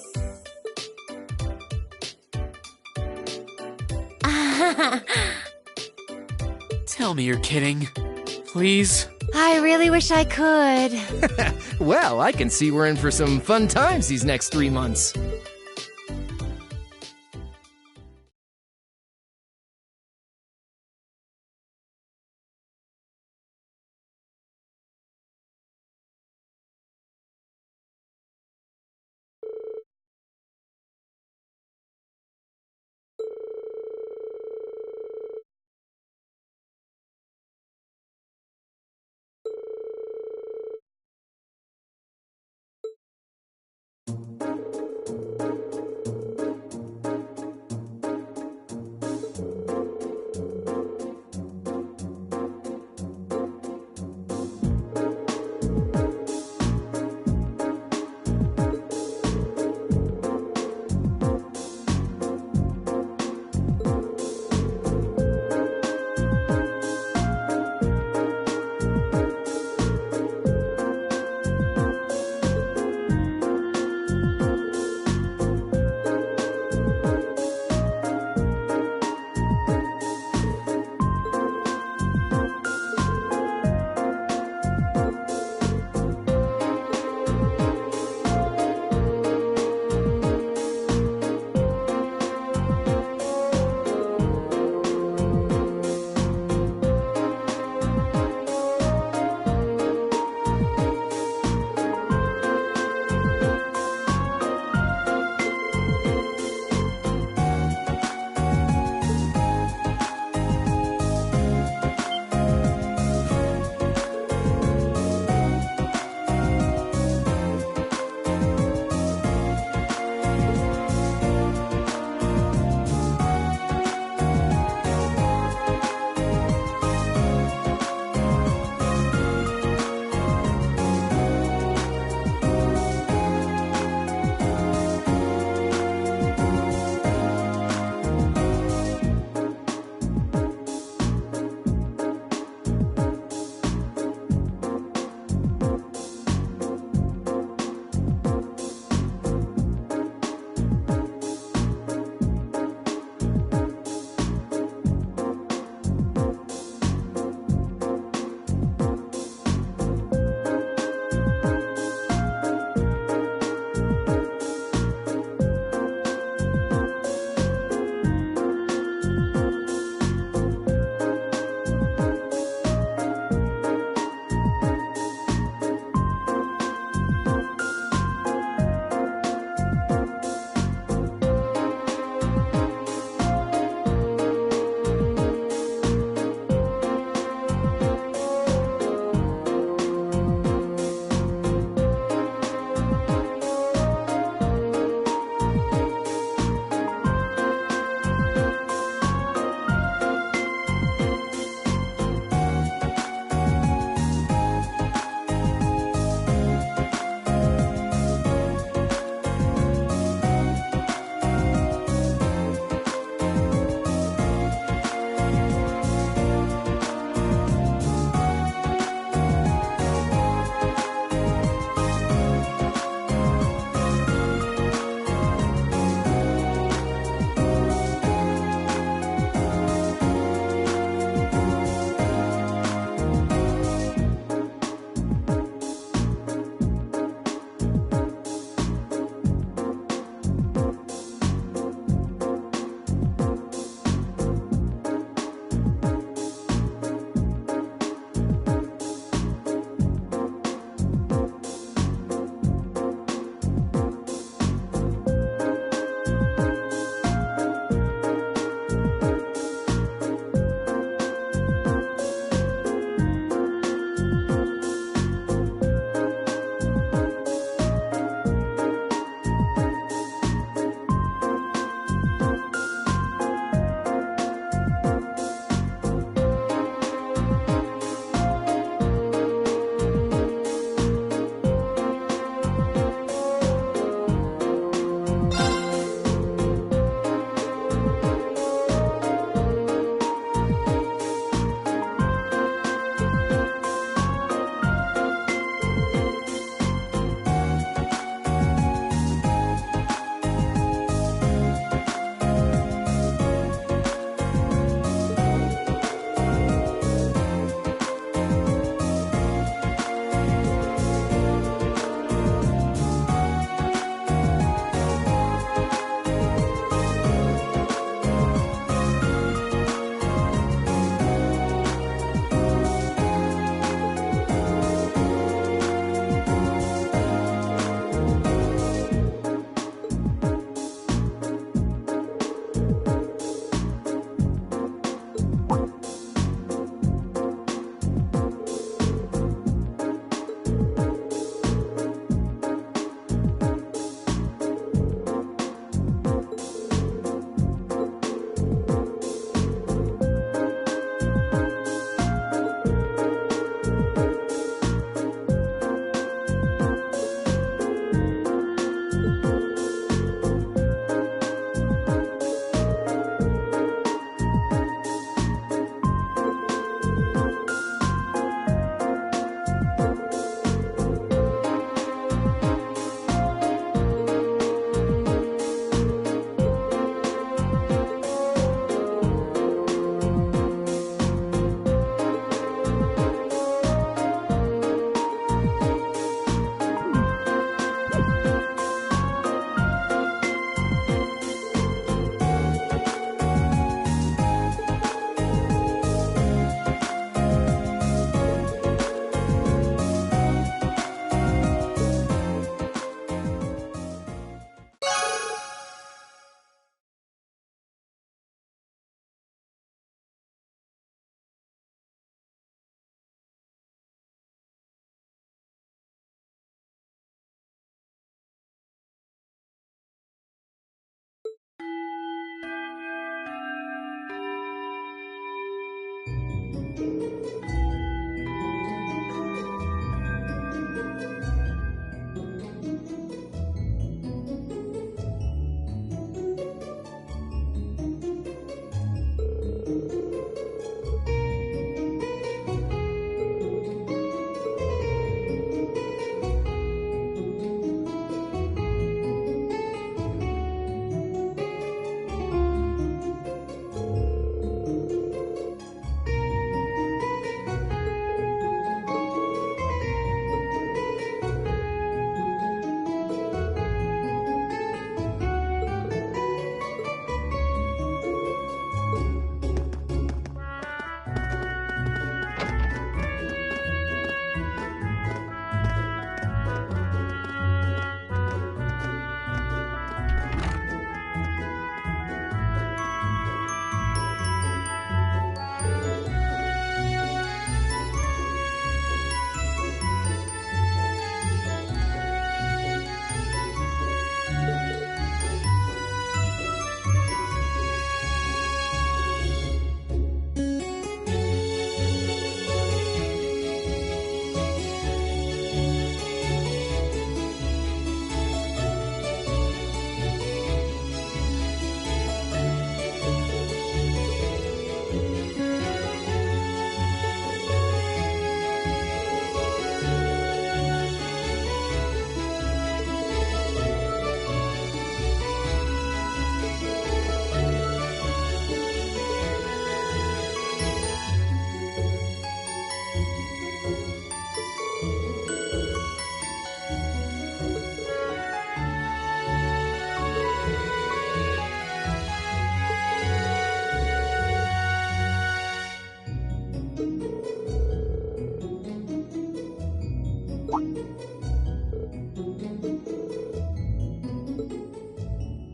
Speaker 1: Tell me you're kidding. Please?
Speaker 12: I really wish I could.
Speaker 17: Well, I can see we're in for some fun times these next 3 months.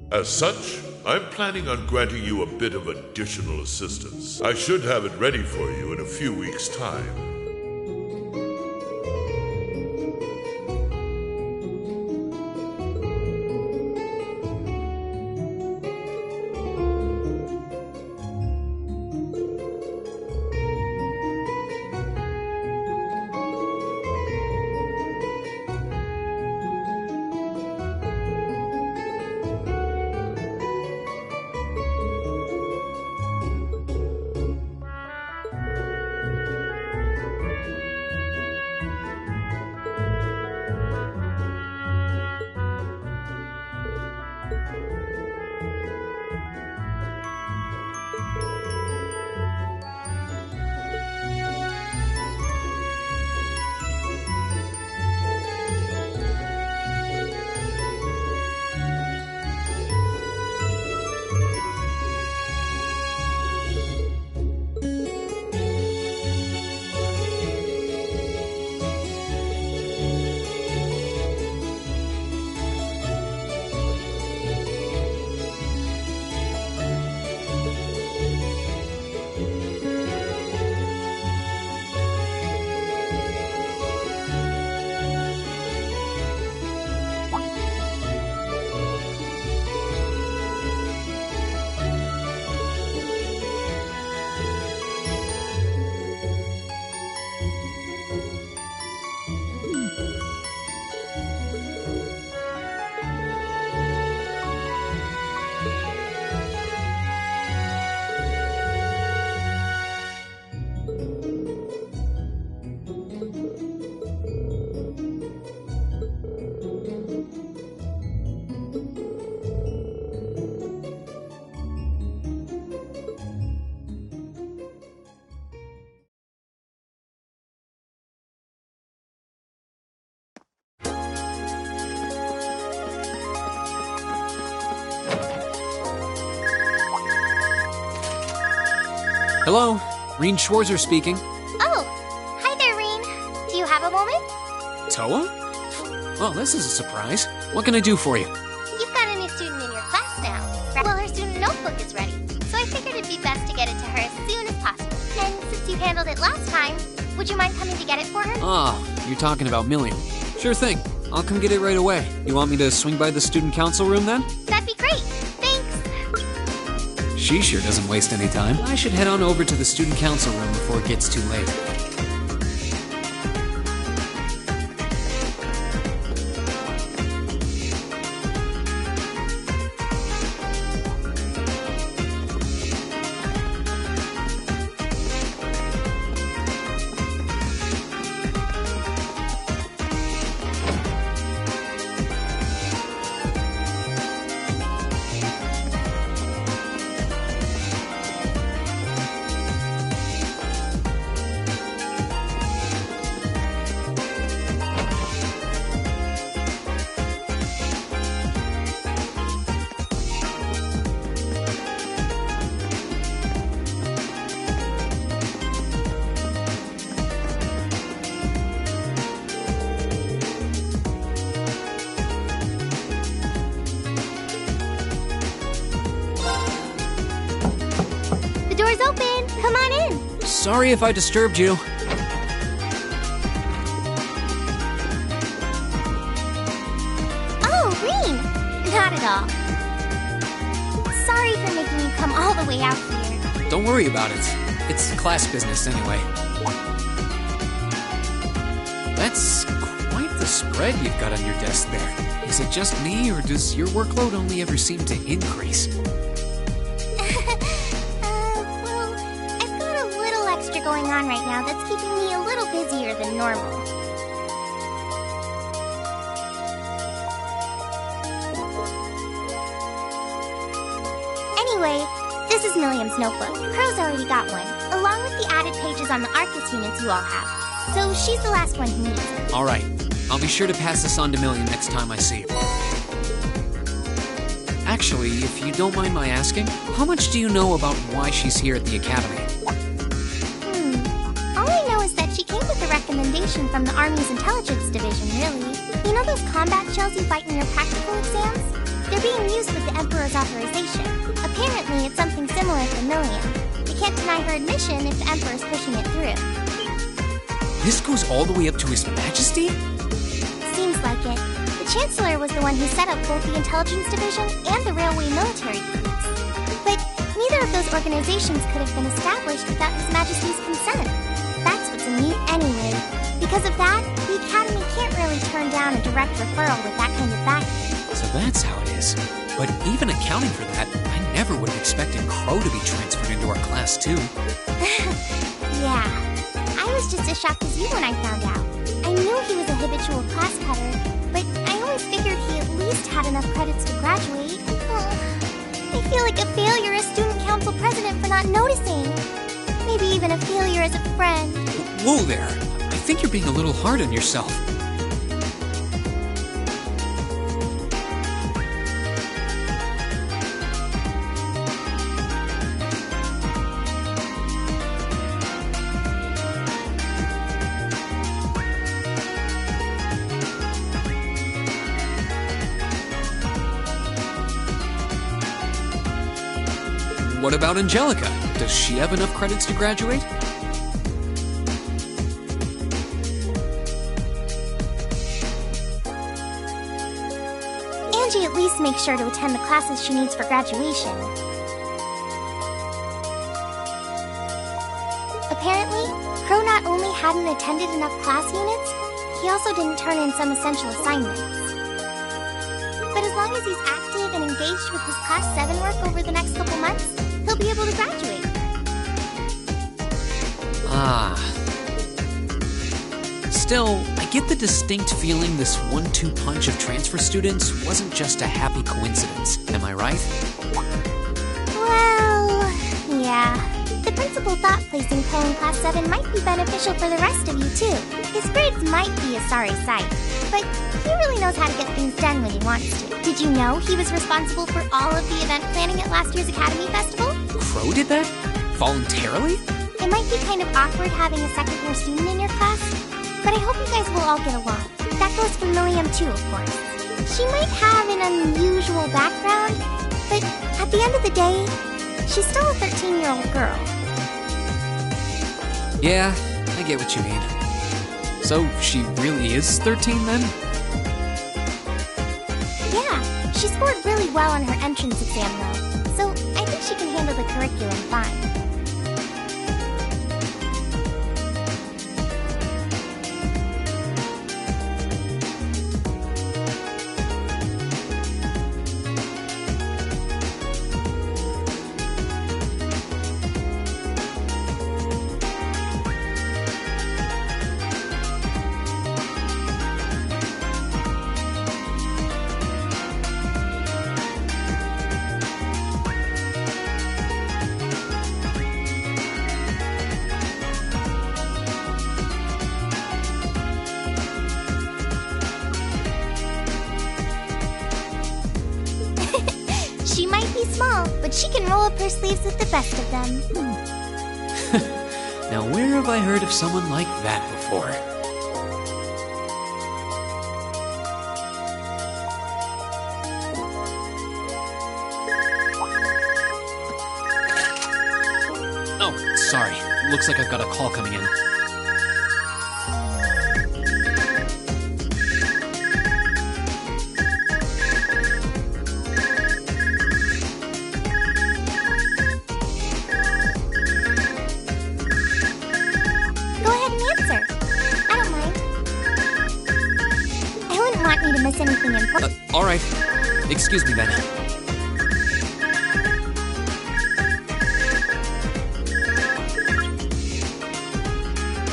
Speaker 16: As such, I'm planning on granting you a bit of additional assistance. I should have it ready for you in a few weeks' time.
Speaker 1: Hello, Reen Schwarzer speaking.
Speaker 19: Oh, hi there, Reen. Do you have a moment?
Speaker 1: Toa? Well, this is a surprise. What can I do for you?
Speaker 19: You've got a new student in your class now. Well, her student notebook is ready, so I figured it'd be best to get it to her as soon as possible. And since you handled it last time, would you mind coming to get it for her?
Speaker 1: Ah, you're talking about Milliam. Sure thing. I'll come get it right away. You want me to swing by the student council room then?
Speaker 19: That'd be great. Thanks.
Speaker 1: She sure doesn't waste any time. I should head on over to the student council room before it gets too late.
Speaker 19: Door's open! Come on in!
Speaker 1: Sorry if I disturbed you.
Speaker 19: Oh, Rean! Not at all. Sorry for making you come all the way out here.
Speaker 1: Don't worry about it. It's class business anyway. That's quite the spread you've got on your desk there. Is it just me, or does your workload only ever seem to increase?
Speaker 19: Going on right now that's keeping me a little busier than normal. Anyway, this is Milliam's notebook. Crow's already got one, along with the added pages on the Arcus units you all have. So she's the last one who needs it.
Speaker 1: Alright, I'll be sure to pass this on to Milliam next time I see her. Actually, if you don't mind my asking, how much do you know about why she's here at the Academy?
Speaker 19: Recommendation from the Army's Intelligence Division, really. You know those combat shells you fight in your practical exams? They're being used with the Emperor's authorization. Apparently, it's something similar for Milliam. You can't deny her admission if the Emperor's pushing it through.
Speaker 1: This goes all the way up to His Majesty?
Speaker 19: Seems like it. The Chancellor was the one who set up both the Intelligence Division and the Railway Military Police. But neither of those organizations could have been established without His Majesty's consent. That's what's neat anyway. Because of that, the Academy can't really turn down a direct referral with that kind of backing.
Speaker 1: So that's how it is. But even accounting for that, I never would have expected Crow to be transferred into our class too.
Speaker 19: Yeah. I was just as shocked as you when I found out. I knew he was a habitual class cutter, but I always figured he at least had enough credits to graduate. Oh, I feel like a failure as student council president for not noticing. Maybe even a failure as a friend.
Speaker 1: Whoa there! I think you're being a little hard on yourself. What about Angelica? Does she have enough credits to graduate?
Speaker 19: Angie at least makes sure to attend the classes she needs for graduation. Apparently, Crow not only hadn't attended enough class units, he also didn't turn in some essential assignments. But as long as he's active and engaged with his Class 7 work over the next couple months, he'll be able to graduate.
Speaker 1: Still, I get the distinct feeling this 1-2 punch of transfer students wasn't just a happy coincidence. Am I right?
Speaker 19: Well, yeah. The principal thought placing Crow in Class 7 might be beneficial for the rest of you, too. His grades might be a sorry sight, but he really knows how to get things done when he wants to. Did you know he was responsible for all of the event planning at last year's Academy Festival?
Speaker 1: Crow did that? Voluntarily?
Speaker 19: It might be kind of awkward having a second-year student in your class, but I hope you guys will all get along. That goes for Milliam too, of course. She might have an unusual background, but at the end of the day, she's still a 13-year-old girl.
Speaker 1: Yeah, I get what you mean. So, she really is 13 then?
Speaker 19: Yeah, she scored really well on her entrance exam though, so I think think she can handle the curriculum fine. She might be small, but she can roll up her sleeves with the best of them.
Speaker 1: Now, where have I heard of someone like that before? Oh, sorry. Looks like I've got a call coming in.
Speaker 19: Go ahead and answer. I don't mind. I wouldn't want you to miss anything important.
Speaker 1: All right. Excuse me then.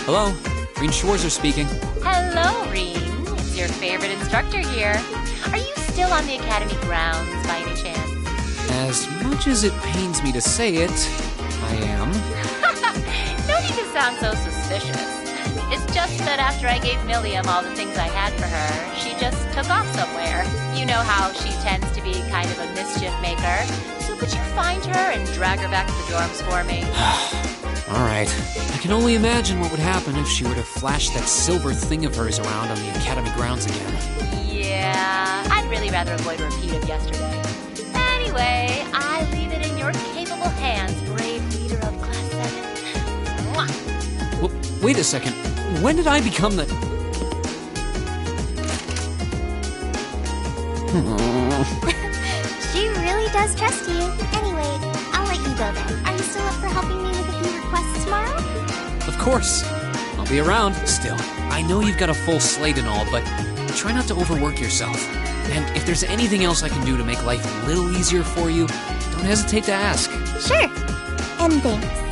Speaker 1: Hello, Reen Schwarzer speaking.
Speaker 12: Hello, Reen. It's your favorite instructor here. Are you still on the academy grounds by any chance?
Speaker 1: As much as it pains me to say it, I am.
Speaker 12: No need to sound so suspicious. It's just that after I gave Milliam all the things I had for her, she just took off somewhere. You know how she tends to be kind of a mischief maker. So could you find her and drag her back to the dorms for me?
Speaker 1: All right. I can only imagine what would happen if she were to flash that silver thing of hers around on the academy grounds again.
Speaker 12: Yeah, I'd really rather avoid a repeat of yesterday. Anyway, I leave it in your capable hands, brave leader of Class 7. Mwah!
Speaker 1: Wait a second. When did I become the...
Speaker 19: She really does trust you. Anyway, I'll let you go then. Are you still up for helping me with a few requests tomorrow?
Speaker 1: Of course. I'll be around. Still, I know you've got a full slate and all, but try not to overwork yourself. And if there's anything else I can do to make life a little easier for you, don't hesitate to ask.
Speaker 19: Sure. And thanks.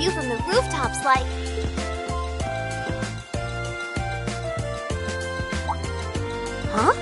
Speaker 19: view from the rooftops like... Huh?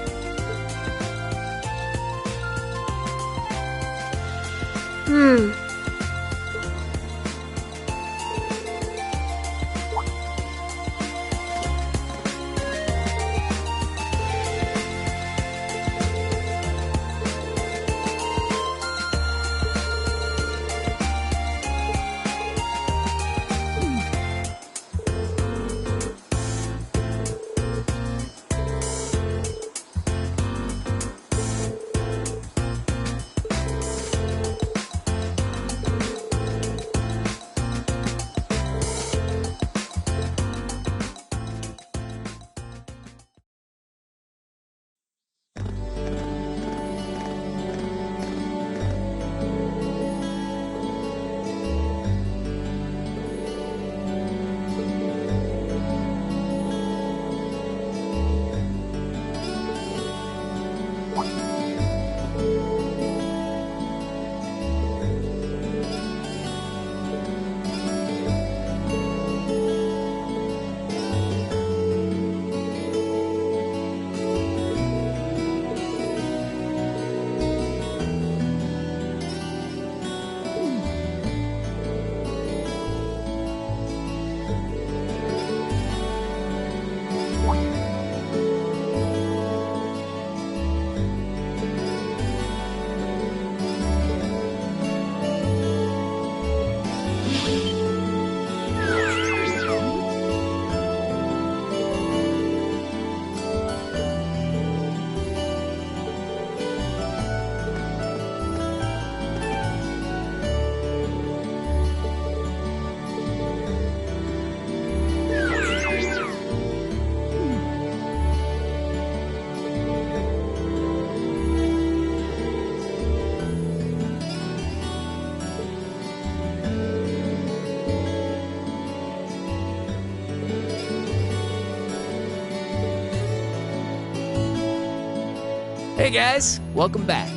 Speaker 17: Hey guys, welcome back.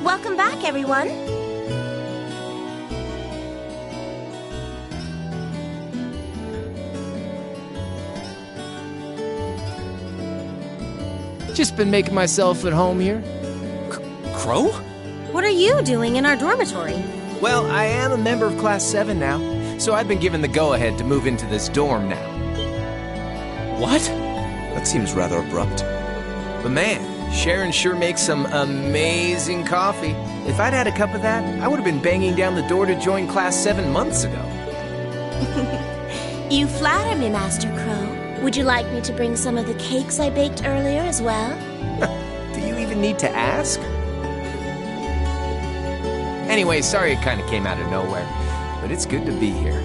Speaker 20: Welcome back, everyone.
Speaker 17: Just been making myself at home here.
Speaker 1: Crow?
Speaker 20: What are you doing in our dormitory?
Speaker 17: Well, I am a member of Class 7 now, so I've been given the go-ahead to move into this dorm now.
Speaker 1: What?
Speaker 13: That seems rather abrupt.
Speaker 17: But man, Sharon sure makes some amazing coffee. If I'd had a cup of that, I would have been banging down the door to join Class 7 months ago.
Speaker 20: You flatter me, Master Crow. Would you like me to bring some of the cakes I baked earlier as well?
Speaker 17: Do you even need to ask? Anyway, sorry it kind of came out of nowhere, but it's good to be here.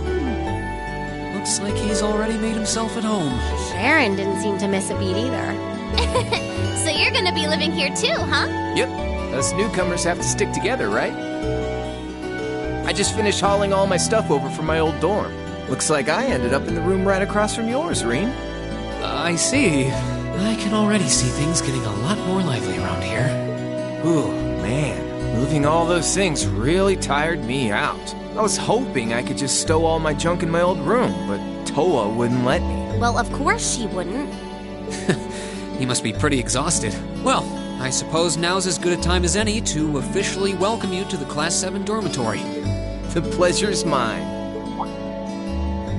Speaker 1: Looks like he's already made himself at home.
Speaker 20: Sharon didn't seem to miss a beat either.
Speaker 2: So you're gonna be living here too, huh?
Speaker 17: Yep, us newcomers have to stick together, right? I just finished hauling all my stuff over from my old dorm. Looks like I ended up in the room right across from yours, Rean.
Speaker 1: I see. I can already see things getting a lot more lively around here.
Speaker 17: Ooh, man. Moving all those things really tired me out. I was hoping I could just stow all my junk in my old room, but Toa wouldn't let me.
Speaker 20: Well, of course she wouldn't.
Speaker 1: He must be pretty exhausted. Well, I suppose now's as good a time as any to officially welcome you to the Class 7 dormitory.
Speaker 17: The pleasure's mine.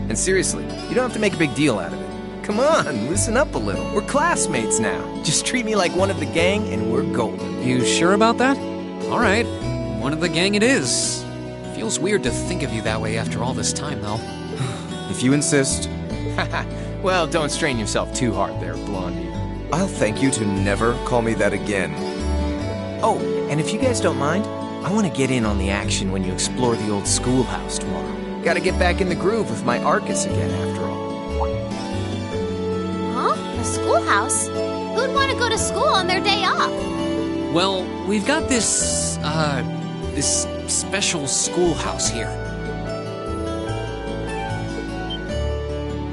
Speaker 17: And seriously, you don't have to make a big deal out of it. Come on, loosen up a little. We're classmates now. Just treat me like one of the gang and we're golden.
Speaker 1: You sure about that? All right, one of the gang it is. Feels weird to think of you that way after all this time, though.
Speaker 13: If you insist.
Speaker 17: Well, don't strain yourself too hard there, Blondie.
Speaker 13: I'll thank you to never call me that again.
Speaker 17: Oh, and if you guys don't mind, I want to get in on the action when you explore the old schoolhouse tomorrow. Gotta get back in the groove with my Arcus again, after all.
Speaker 2: Huh? A schoolhouse? Who'd want to go to school on their day off?
Speaker 1: Well, we've got this special schoolhouse here.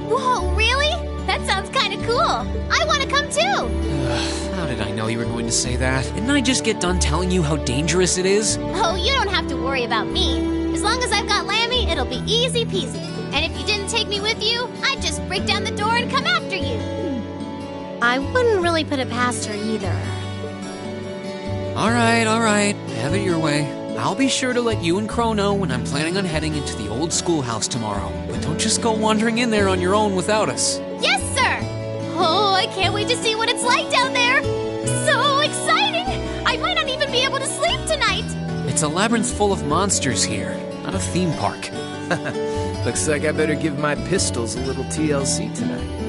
Speaker 2: Whoa, really? That sounds kind of cool. cool. I want to come too.
Speaker 1: How did I know you were going to say that? Didn't I just get done telling you how dangerous it is?
Speaker 2: Oh, you don't have to worry about me. As long as I've got Lammy, it'll be easy peasy. And if you didn't take me with you, I'd just break down the door and come after you.
Speaker 19: I wouldn't really put it past her either.
Speaker 1: All right. Have it your way. I'll be sure to let you and Crow know when I'm planning on heading into the old schoolhouse tomorrow. But don't just go wandering in there on your own without us.
Speaker 2: Yes, sir! Oh, I can't wait to see what it's like down there. So exciting! I might not even be able to sleep tonight.
Speaker 1: It's a labyrinth full of monsters here, not a theme park.
Speaker 17: Looks like I better give my pistols a little TLC tonight.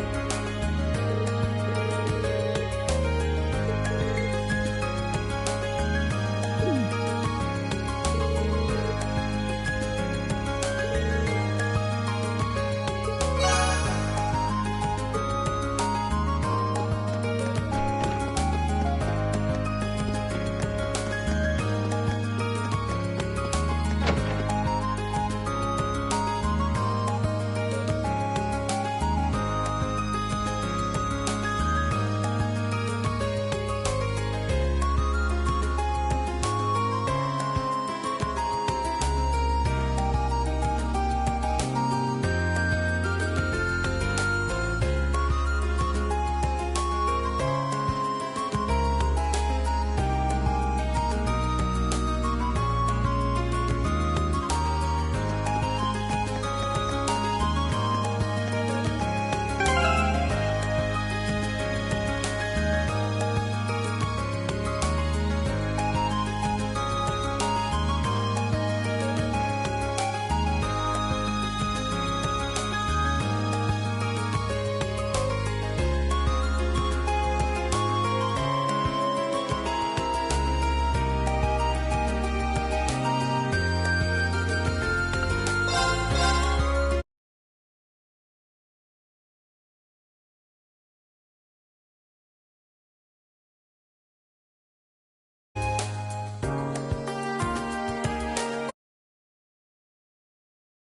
Speaker 19: you.